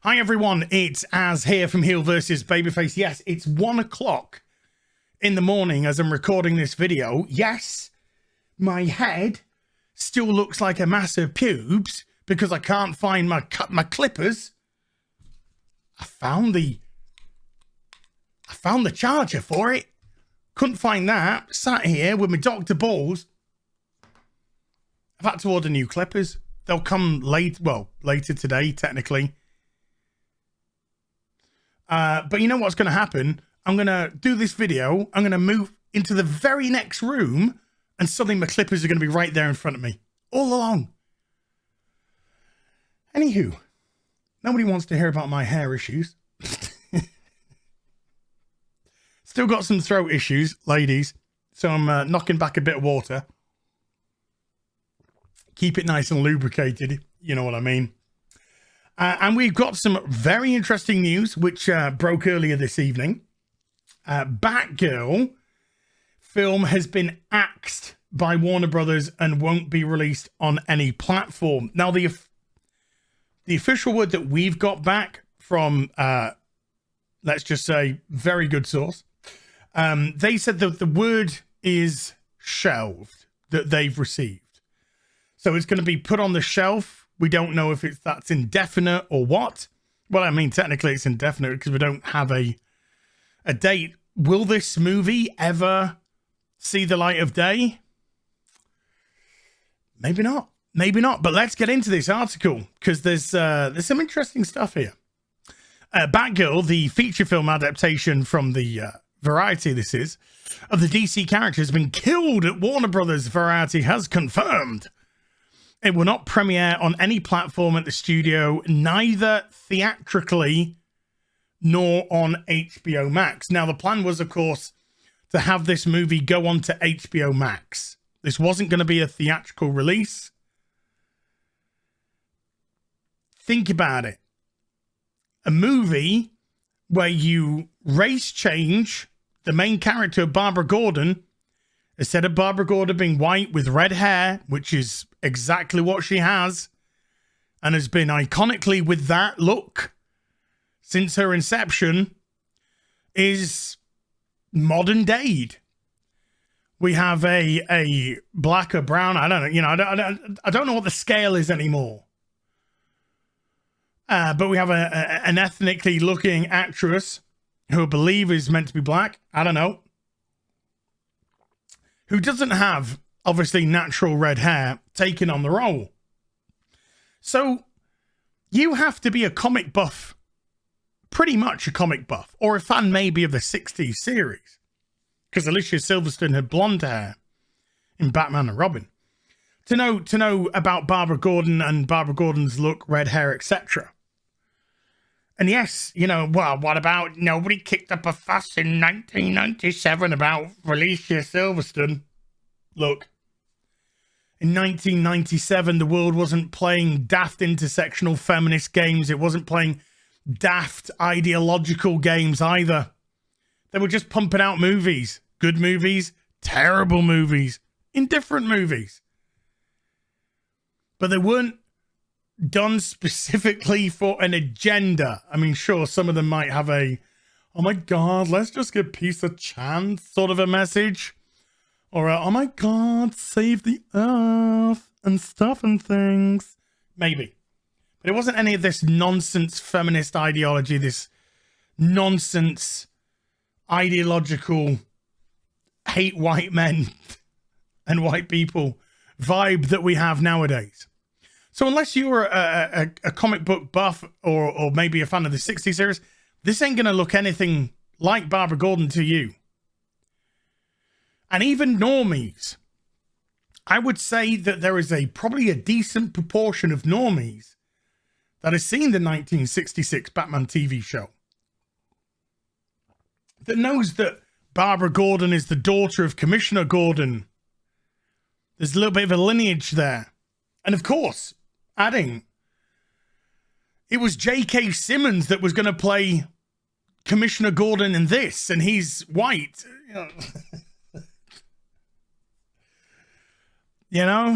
Hi everyone, it's Az here from HeelvsBabyface. Yes, it's 1 o'clock in the morning as I'm recording this video. Yes, my head still looks like a mass of pubes because I can't find my clippers. I found the charger for it. Couldn't find that. Sat here with my Dr. Balls. I've had to order new clippers. They'll come later today, technically. But you know what's going to happen? I'm going to do this video. I'm going to move into the very next room and suddenly my clippers are going to be right there in front of me all along. Anywho, nobody wants to hear about my hair issues. Still got some throat issues, ladies. So I'm knocking back a bit of water. Keep it nice and lubricated. You know what I mean. And we've got some very interesting news, which broke earlier this evening. Batgirl film has been axed by Warner Brothers and won't be released on any platform. Now, the official word that we've got back from, let's just say, very good source. They said that the word is shelved that they've received. So it's going to be put on the shelf. We don't know if that's indefinite or what. Well, I mean, technically it's indefinite because we don't have a date. Will this movie ever see the light of day? Maybe not. Maybe not. But let's get into this article because there's some interesting stuff here. Batgirl, the feature film adaptation from the Variety, this is, of the DC character has been killed at Warner Brothers. Variety has confirmed. It will not premiere on any platform at the studio, neither theatrically nor on HBO Max. Now, the plan was, of course, to have this movie go on to HBO Max. This wasn't going to be a theatrical release. Think about it. A movie where you race change the main character, Barbara Gordon, instead of Barbara Gordon being white with red hair, which is exactly what she has, and has been iconically with that look since her inception, is modern day. We have a black or brown, I don't know, you know, I don't know what the scale is anymore. But we have an ethnically looking actress who I believe is meant to be black. I don't know. Who doesn't have, obviously, natural red hair, taking on the role. So, you have to be a comic buff, pretty much a comic buff, or a fan maybe of the 60s series, because Alicia Silverstone had blonde hair in Batman and Robin, to know about Barbara Gordon and Barbara Gordon's look, red hair, etc. And yes, you know, well, what about nobody kicked up a fuss in 1997 about Alicia Silverstone? Look, in 1997, the world wasn't playing daft intersectional feminist games. It wasn't playing daft ideological games either. They were just pumping out movies. Good movies, terrible movies, indifferent movies. But they weren't done specifically for an agenda. I mean, sure, some of them might have a, oh my God, let's just give peace a chance sort of a message. Or, oh my God, save the earth and stuff and things. Maybe. But it wasn't any of this nonsense feminist ideology, this nonsense ideological hate white men and white people vibe that we have nowadays. So unless you were a comic book buff or maybe a fan of the 60s series, this ain't going to look anything like Barbara Gordon to you. And even normies, I would say that there is probably a decent proportion of normies that has seen the 1966 Batman TV show, that knows that Barbara Gordon is the daughter of Commissioner Gordon. There's a little bit of a lineage there. And of course, adding, it was J.K. Simmons that was going to play Commissioner Gordon in this, and he's white. You know,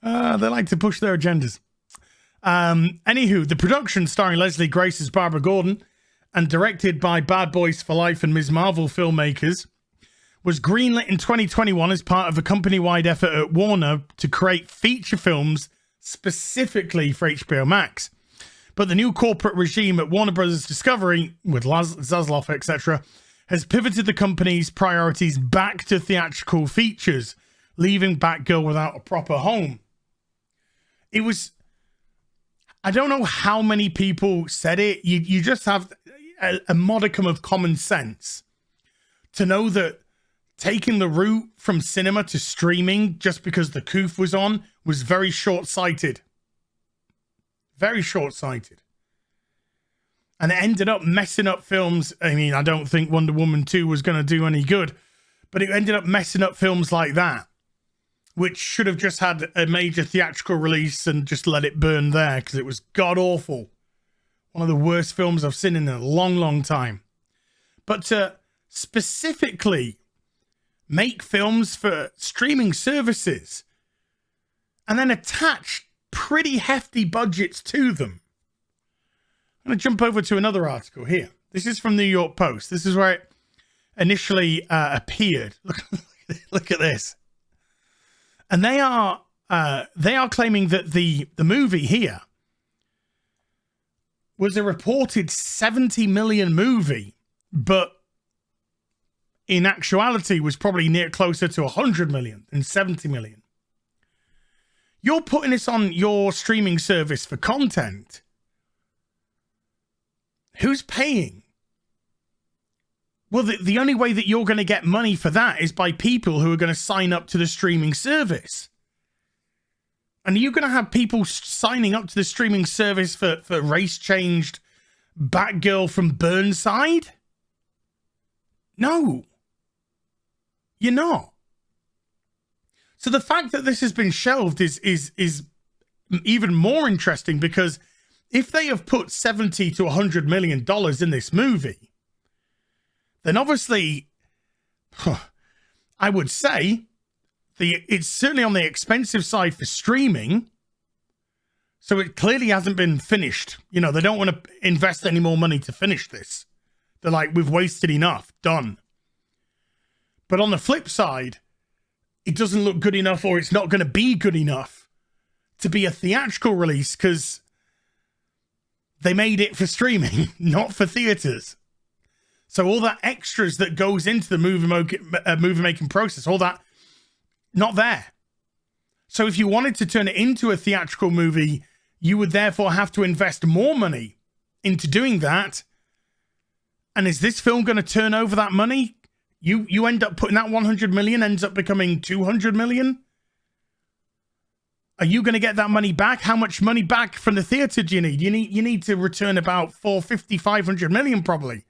they like to push their agendas. Anywho, the production starring Leslie Grace as Barbara Gordon and directed by Bad Boys for Life and Ms. Marvel filmmakers was greenlit in 2021 as part of a company-wide effort at Warner to create feature films specifically for HBO Max. But the new corporate regime at Warner Brothers Discovery, with Zaslav, etc., has pivoted the company's priorities back to theatrical features, leaving Batgirl without a proper home. It was... I don't know how many people said it. You just have a modicum of common sense to know that taking the route from cinema to streaming just because the coof was on was very short-sighted. Very short-sighted. And it ended up messing up films. I mean, I don't think Wonder Woman 2 was going to do any good, but it ended up messing up films like that, which should have just had a major theatrical release and just let it burn there because it was god-awful. One of the worst films I've seen in a long, long time. But to specifically make films for streaming services and then attach pretty hefty budgets to them. I'm going to jump over to another article here. This is from New York Post. This is where it initially appeared. Look at this. And they are claiming that the movie here was a reported 70 million movie, but in actuality was probably near closer to 100 million than 70 million. You're putting this on your streaming service for content. Who's paying? Well, the only way that you're going to get money for that is by people who are going to sign up to the streaming service. And are you going to have people signing up to the streaming service for race-changed Batgirl from Burnside? No. You're not. So the fact that this has been shelved is even more interesting, because if they have put $70 to $100 million in this movie, then obviously, I would say it's certainly on the expensive side for streaming. So it clearly hasn't been finished. You know, they don't want to invest any more money to finish this. They're like, we've wasted enough. Done. But on the flip side, it doesn't look good enough, or it's not going to be good enough to be a theatrical release because they made it for streaming, not for theaters. So all that extras that goes into the movie making process, all that, not there. So if you wanted to turn it into a theatrical movie, you would therefore have to invest more money into doing that. And is this film going to turn over that money? You end up putting that 100 million ends up becoming 200 million. Are you going to get that money back? How much money back from the theater do you need? You need to return about 450, 500 million probably,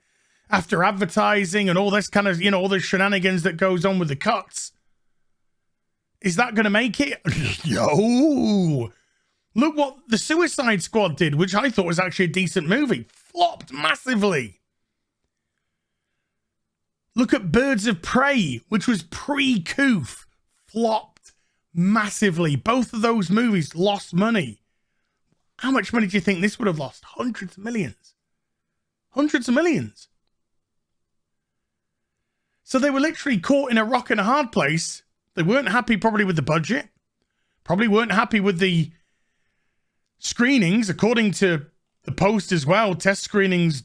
after advertising and all this kind of, all the shenanigans that goes on with the cuts. Is that going to make it? Yo! Look what the Suicide Squad did, which I thought was actually a decent movie. Flopped massively. Look at Birds of Prey, which was pre-Coof. Flopped massively. Both of those movies lost money. How much money do you think this would have lost? Hundreds of millions. Hundreds of millions. So they were literally caught in a rock and a hard place. They weren't happy probably with the budget. Probably weren't happy with the screenings. According to the Post as well, test screenings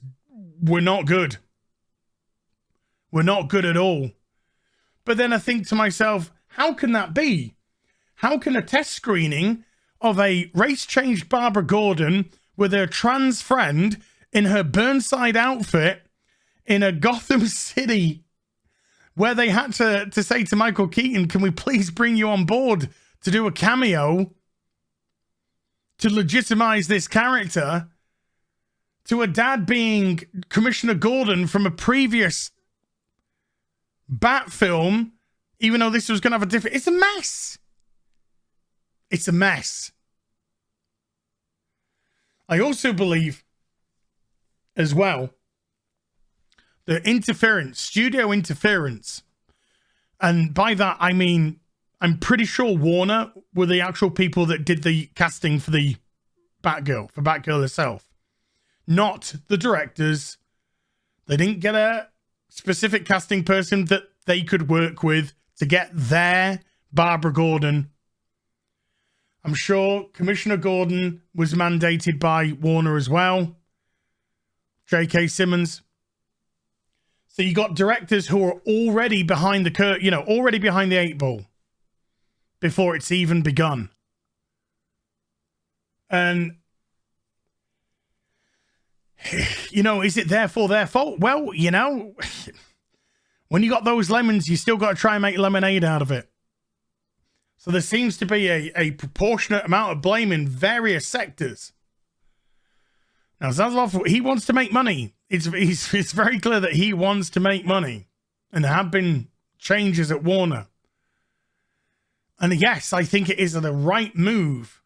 were not good. Were not good at all. But then I think to myself, how can that be? How can a test screening of a race-changed Barbara Gordon with her trans friend in her Burnside outfit in a Gotham City, where they had to say to Michael Keaton, can we please bring you on board to do a cameo to legitimize this character, to a dad being Commissioner Gordon from a previous Bat film, even though this was going to have a different... It's a mess. It's a mess. I also believe as well the interference, studio interference, and by that I mean I'm pretty sure Warner were the actual people that did the casting for the Batgirl, for Batgirl herself. Not the directors. They didn't get a specific casting person that they could work with to get their Barbara Gordon. I'm sure Commissioner Gordon was mandated by Warner as well. J.K. Simmons. So you got directors who are already behind the curtain, you know, already behind the 8 ball before it's even begun. And, you know, is it therefore their fault? Well, you know, when you got those lemons, you still got to try and make lemonade out of it. So there seems to be a proportionate amount of blame in various sectors. Now, Zaslav, he wants to make money. It's very clear that he wants to make money. And there have been changes at Warner. And yes, I think it is the right move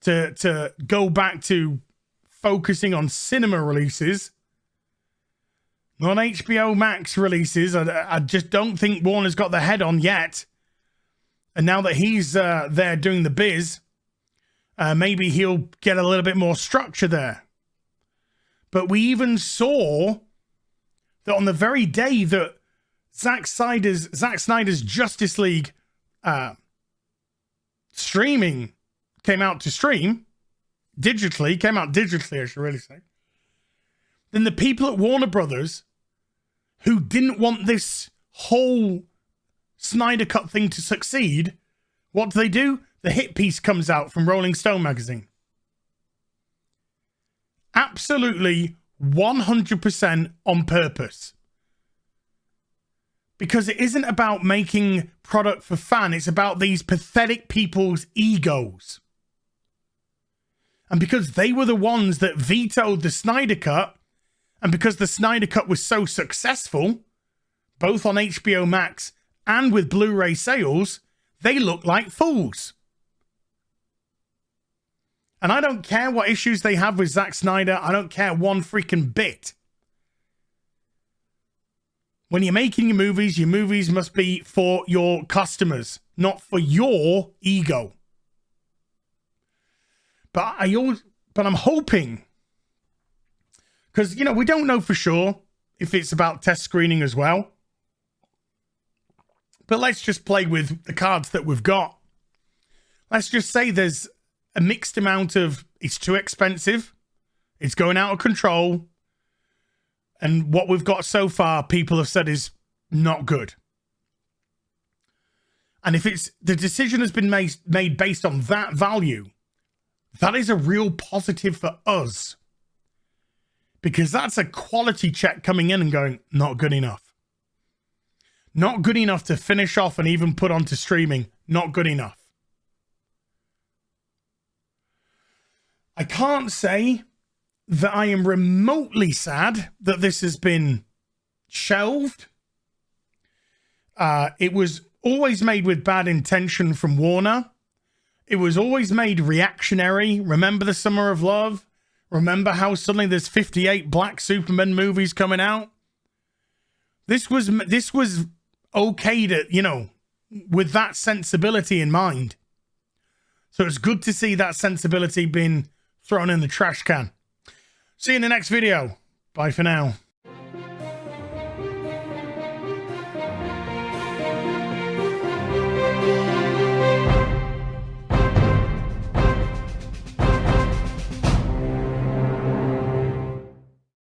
to go back to focusing on cinema releases, not HBO Max releases. I just don't think Warner's got the head on yet. And now that he's there doing the biz, maybe he'll get a little bit more structure there. But we even saw that on the very day that Zack Snyder's Justice League streaming came out digitally, I should really say, then the people at Warner Brothers who didn't want this whole Snyder Cut thing to succeed, what do? The hit piece comes out from Rolling Stone magazine. Absolutely 100% on purpose. Because it isn't about making product for fan, it's about these pathetic people's egos. And because they were the ones that vetoed the Snyder Cut, and because the Snyder Cut was so successful, both on HBO Max and with Blu-ray sales, they look like fools. And I don't care what issues they have with Zack Snyder. I don't care one freaking bit. When you're making your movies must be for your customers, not for your ego. But I'm hoping, because, you know, we don't know for sure if it's about test screening as well. But let's just play with the cards that we've got. Let's just say there's a mixed amount of it's too expensive, it's going out of control, and what we've got so far, people have said is not good. And if it's the decision has been made based on that value, that is a real positive for us. Because that's a quality check coming in and going, not good enough. Not good enough to finish off and even put onto streaming. Not good enough. I can't say that I am remotely sad that this has been shelved. It was always made with bad intention from Warner. It was always made reactionary. Remember the Summer of Love? Remember how suddenly there's 58 Black Superman movies coming out? This was okay to, you know, with that sensibility in mind. So it's good to see that sensibility being thrown in the trash can. See you in the next video. Bye for now.